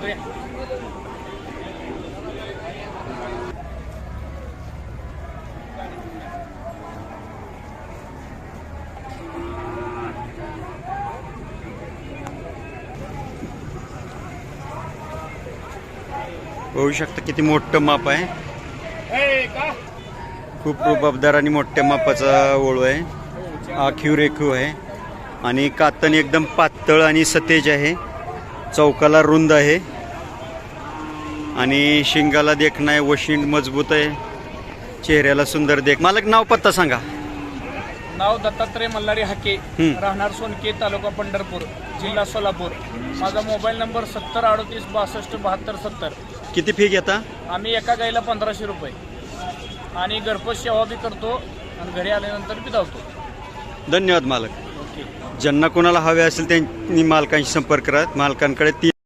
करूया. बघू शकता किती मोठं माप आहे. खूप रुबाबदार आणि मोठ्या मापाचा ओळू आहे. आखीव रेखीव आहे आणि कातण एकदम पातळ आणि सतेज आहे. चौकाला रुंद आहे आणि शिंगाला देखणं आहे. वशिंड मजबूत आहे. चेहऱ्याला सुंदर देख. मालक नाव पत्ता सांगा. नाव दत्तात्रय मल्हारी हाके, राहणार सोनके, तालुका पंढरपूर, जिल्हा सोलापूर. माझा मोबाईल नंबर 7038626270. किती फी घेता? आम्ही एका गाईला 1500 रुपये आणि घरपोच सेवा बी करतो आणि घरी आल्यानंतर बी धावतो. धन्यवाद मालक. ओके. ज्यांना कोणाला हवे असेल त्यांनी मालकांशी संपर्क करा. मालकांकडे 3